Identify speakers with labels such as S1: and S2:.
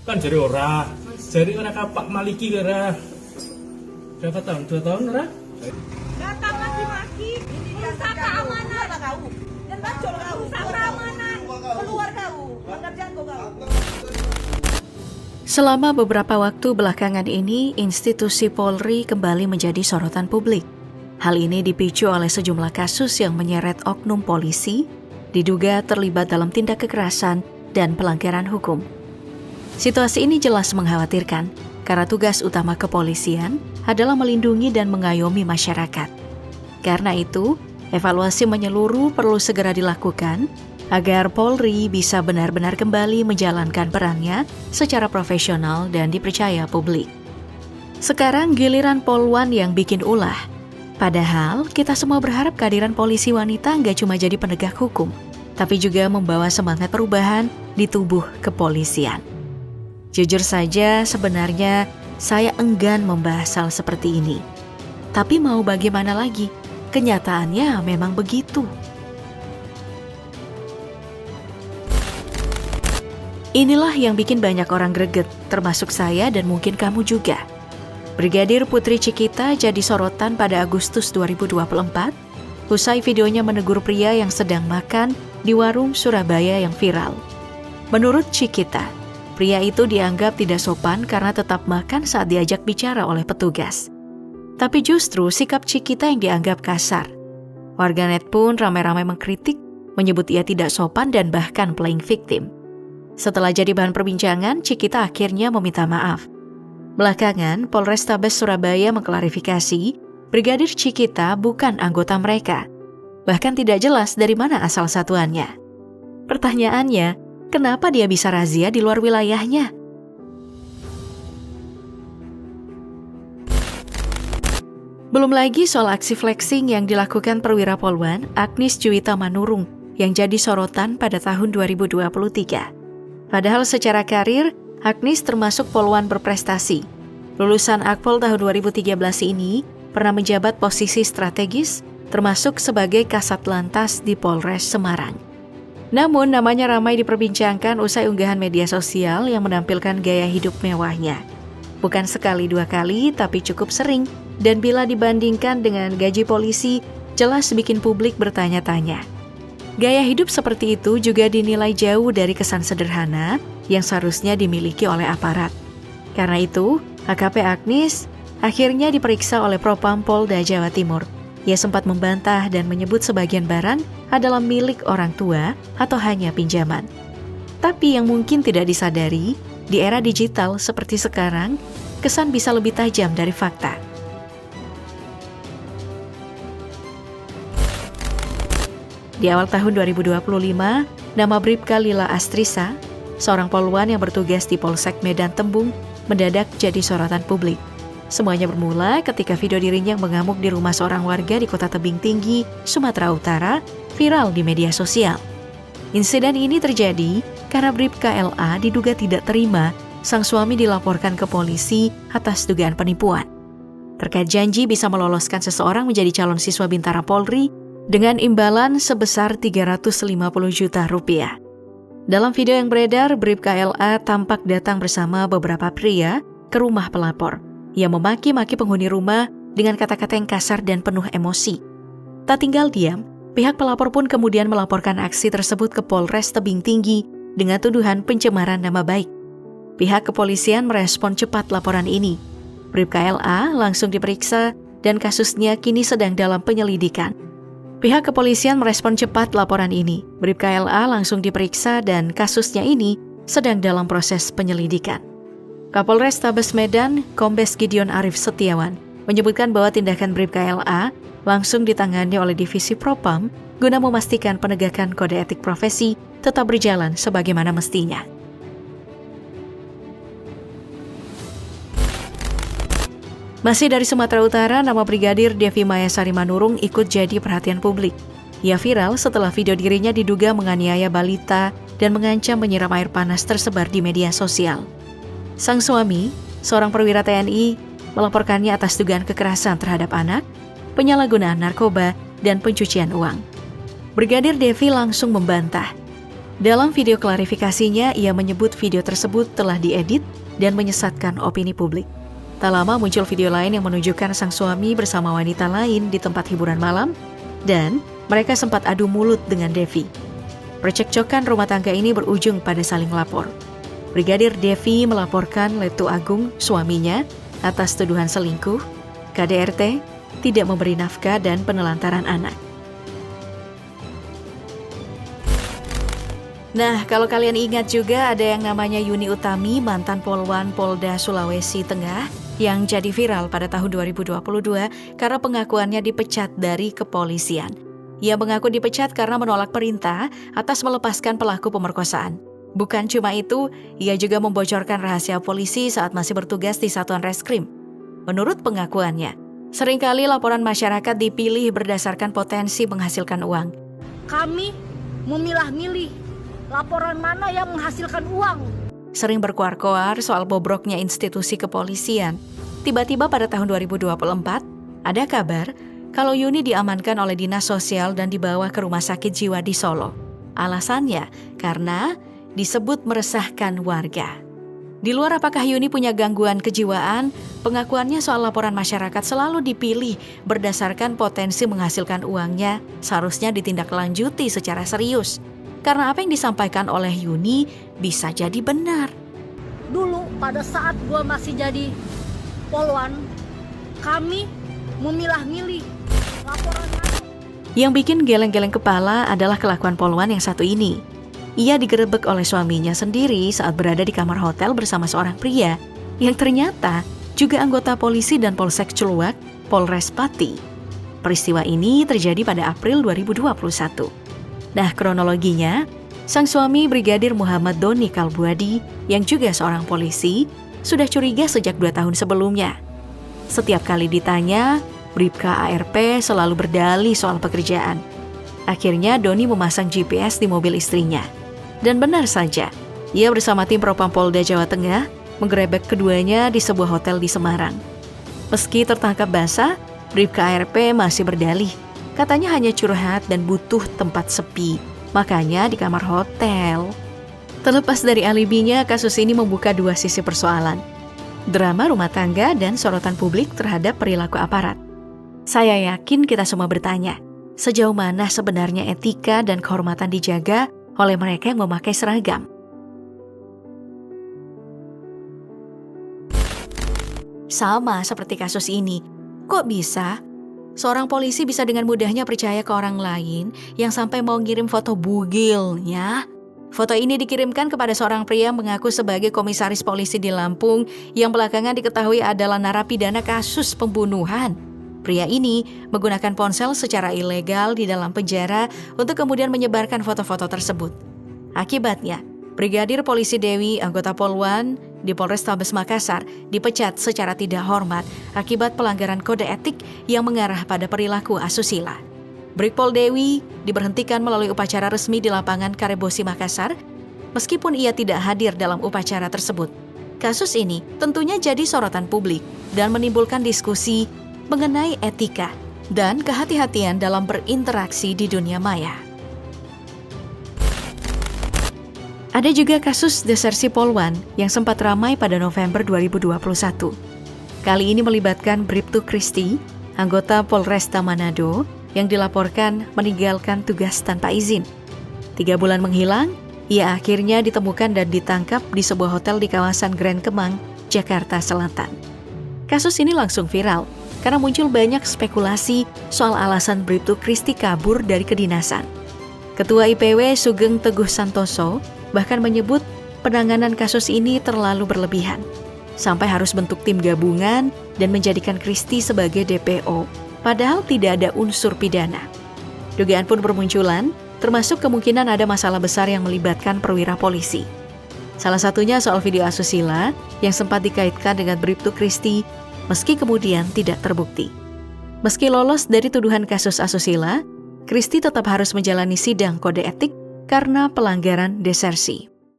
S1: Kan jari ora kapak maliki ora. Berapa tahun? 2 tahun ora?
S2: Datang maki-maki, rusak keamanan kau. Dan bacol kau, rusak keamanan. Keluar kau, pekerjaan kau.
S3: Selama beberapa waktu belakangan ini, institusi Polri kembali menjadi sorotan publik. Hal ini dipicu oleh sejumlah kasus yang menyeret oknum polisi, diduga terlibat dalam tindak kekerasan dan pelanggaran hukum. Situasi ini jelas mengkhawatirkan, karena tugas utama kepolisian adalah melindungi dan mengayomi masyarakat. Karena itu, evaluasi menyeluruh perlu segera dilakukan agar Polri bisa benar-benar kembali menjalankan perannya secara profesional dan dipercaya publik. Sekarang giliran Polwan yang bikin ulah. Padahal kita semua berharap kehadiran polisi wanita nggak cuma jadi penegak hukum, tapi juga membawa semangat perubahan di tubuh kepolisian. Jujur saja, sebenarnya saya enggan membahas hal seperti ini. Tapi mau bagaimana lagi? Kenyataannya memang begitu. Inilah yang bikin banyak orang greget, termasuk saya dan mungkin kamu juga. Brigadir Putri Cikita jadi sorotan pada Agustus 2024, usai videonya menegur pria yang sedang makan di warung Surabaya yang viral. Menurut Cikita, pria itu dianggap tidak sopan karena tetap makan saat diajak bicara oleh petugas. Tapi justru sikap Cikita yang dianggap kasar. Warganet pun ramai-ramai mengkritik, menyebut ia tidak sopan dan bahkan playing victim. Setelah jadi bahan perbincangan, Cikita akhirnya meminta maaf. Belakangan, Polrestabes Surabaya mengklarifikasi, Brigadir Cikita bukan anggota mereka. Bahkan tidak jelas dari mana asal satuannya. Pertanyaannya, kenapa dia bisa razia di luar wilayahnya? Belum lagi soal aksi flexing yang dilakukan perwira Polwan Agnis Juwita Manurung yang jadi sorotan pada tahun 2023. Padahal secara karir, Agnis termasuk Polwan berprestasi. Lulusan Akpol tahun 2013 ini pernah menjabat posisi strategis, termasuk sebagai Kasat Lantas di Polres Semarang. Namun namanya ramai diperbincangkan usai unggahan media sosial yang menampilkan gaya hidup mewahnya. Bukan sekali dua kali, tapi cukup sering. Dan bila dibandingkan dengan gaji polisi, jelas bikin publik bertanya-tanya. Gaya hidup seperti itu juga dinilai jauh dari kesan sederhana yang seharusnya dimiliki oleh aparat. Karena itu, AKP Agnis akhirnya diperiksa oleh Propam Polda Jawa Timur. Ia sempat membantah dan menyebut sebagian barang adalah milik orang tua atau hanya pinjaman. Tapi yang mungkin tidak disadari, di era digital seperti sekarang, kesan bisa lebih tajam dari fakta. Di awal tahun 2025, nama Bribka Lila Astrisa, seorang polwan yang bertugas di Polsek Medan Tembung, mendadak jadi sorotan publik. Semuanya bermula ketika video dirinya yang mengamuk di rumah seorang warga di Kota Tebing Tinggi, Sumatera Utara, viral di media sosial. Insiden ini terjadi karena Bribka LA diduga tidak terima sang suami dilaporkan ke polisi atas dugaan penipuan. Terkait janji bisa meloloskan seseorang menjadi calon siswa Bintara Polri dengan imbalan sebesar 350 juta rupiah. Dalam video yang beredar, Bribka LA tampak datang bersama beberapa pria ke rumah pelapor. Ia memaki-maki penghuni rumah dengan kata-kata yang kasar dan penuh emosi. Tak tinggal diam, pihak pelapor pun kemudian melaporkan aksi tersebut ke Polres Tebing Tinggi dengan tuduhan pencemaran nama baik. Pihak kepolisian merespon cepat laporan ini. Bribka LA langsung diperiksa dan kasusnya kini sedang dalam penyelidikan. Pihak kepolisian merespon cepat laporan ini. Bribka LA langsung diperiksa dan kasusnya ini sedang dalam proses penyelidikan. Kapolres Tabes Medan, Kombes Gideon Arif Setiawan, menyebutkan bahwa tindakan Bribka LA langsung ditangani oleh Divisi Propam guna memastikan penegakan kode etik profesi tetap berjalan sebagaimana mestinya. Masih dari Sumatera Utara, nama Brigadir Devi Mayasari Manurung ikut jadi perhatian publik. Ia viral setelah video dirinya diduga menganiaya balita dan mengancam menyiram air panas tersebar di media sosial. Sang suami, seorang perwira TNI, melaporkannya atas dugaan kekerasan terhadap anak, penyalahgunaan narkoba, dan pencucian uang. Brigadir Devi langsung membantah. Dalam video klarifikasinya, ia menyebut video tersebut telah diedit dan menyesatkan opini publik. Tak lama muncul video lain yang menunjukkan sang suami bersama wanita lain di tempat hiburan malam, dan mereka sempat adu mulut dengan Devi. Percekcokan rumah tangga ini berujung pada saling lapor. Brigadir Devi melaporkan Letu Agung, suaminya, atas tuduhan selingkuh, KDRT, tidak memberi nafkah dan penelantaran anak. Nah, kalau kalian ingat juga ada yang namanya Yuni Utami, mantan Polwan Polda Sulawesi Tengah, yang jadi viral pada tahun 2022 karena pengakuannya dipecat dari kepolisian. Ia mengaku dipecat karena menolak perintah atas melepaskan pelaku pemerkosaan. Bukan cuma itu, ia juga membocorkan rahasia polisi saat masih bertugas di Satuan Reskrim. Menurut pengakuannya, seringkali laporan masyarakat dipilih berdasarkan potensi menghasilkan uang.
S2: Kami memilah-milih laporan mana yang menghasilkan uang.
S3: Sering berkoar-koar soal bobroknya institusi kepolisian. Tiba-tiba pada tahun 2024, ada kabar kalau Yuni diamankan oleh Dinas Sosial dan dibawa ke rumah sakit jiwa di Solo. Alasannya karena disebut meresahkan warga. Di luar apakah Yuni punya gangguan kejiwaan, pengakuannya soal laporan masyarakat selalu dipilih berdasarkan potensi menghasilkan uangnya seharusnya ditindaklanjuti secara serius. Karena apa yang disampaikan oleh Yuni bisa jadi benar.
S2: Dulu pada saat gua masih jadi polwan, kami memilah-milih laporan.
S3: Yang bikin geleng-geleng kepala adalah kelakuan polwan yang satu ini. Ia digerebek oleh suaminya sendiri saat berada di kamar hotel bersama seorang pria yang ternyata juga anggota polisi dan Polsek Celuak, Polres Pati. Peristiwa ini terjadi pada April 2021. Nah, kronologinya, sang suami Brigadir Muhammad Doni Kalbuadi yang juga seorang polisi sudah curiga sejak 2 tahun sebelumnya. Setiap kali ditanya, Bribka ARP selalu berdalih soal pekerjaan. Akhirnya Doni memasang GPS di mobil istrinya. Dan benar saja, ia bersama tim Propam Polda Jawa Tengah menggerebek keduanya di sebuah hotel di Semarang. Meski tertangkap basah, Bribka ARP masih berdalih. Katanya hanya curhat dan butuh tempat sepi, makanya di kamar hotel. Terlepas dari alibinya, kasus ini membuka dua sisi persoalan. Drama rumah tangga dan sorotan publik terhadap perilaku aparat. Saya yakin kita semua bertanya, sejauh mana sebenarnya etika dan kehormatan dijaga oleh mereka yang memakai seragam? Sama seperti kasus ini, kok bisa? Seorang polisi bisa dengan mudahnya percaya ke orang lain yang sampai mau ngirim foto bugilnya. Foto ini dikirimkan kepada seorang pria yang mengaku sebagai komisaris polisi di Lampung yang belakangan diketahui adalah narapidana kasus pembunuhan. Pria ini menggunakan ponsel secara ilegal di dalam penjara untuk kemudian menyebarkan foto-foto tersebut. Akibatnya, Brigadir Polisi Dewi, anggota Polwan di Polrestabes Makassar, dipecat secara tidak hormat akibat pelanggaran kode etik yang mengarah pada perilaku asusila. Brigpol Dewi diberhentikan melalui upacara resmi di lapangan Karebosi Makassar, meskipun ia tidak hadir dalam upacara tersebut. Kasus ini tentunya jadi sorotan publik dan menimbulkan diskusi mengenai etika dan kehati-hatian dalam berinteraksi di dunia maya. Ada juga kasus desersi Polwan yang sempat ramai pada November 2021. Kali ini melibatkan Bribtu Kristi, anggota Polresta Manado, yang dilaporkan meninggalkan tugas tanpa izin. 3 bulan menghilang, ia akhirnya ditemukan dan ditangkap di sebuah hotel di kawasan Grand Kemang, Jakarta Selatan. Kasus ini langsung viral karena muncul banyak spekulasi soal alasan Bribtu Kristi kabur dari kedinasan. Ketua IPW Sugeng Teguh Santoso bahkan menyebut penanganan kasus ini terlalu berlebihan, sampai harus bentuk tim gabungan dan menjadikan Kristi sebagai DPO, padahal tidak ada unsur pidana. Dugaan pun bermunculan, termasuk kemungkinan ada masalah besar yang melibatkan perwira polisi. Salah satunya soal video asusila yang sempat dikaitkan dengan Bribtu Kristi, meski kemudian tidak terbukti. Meski lolos dari tuduhan kasus asusila, Kristi tetap harus menjalani sidang kode etik karena pelanggaran desersi.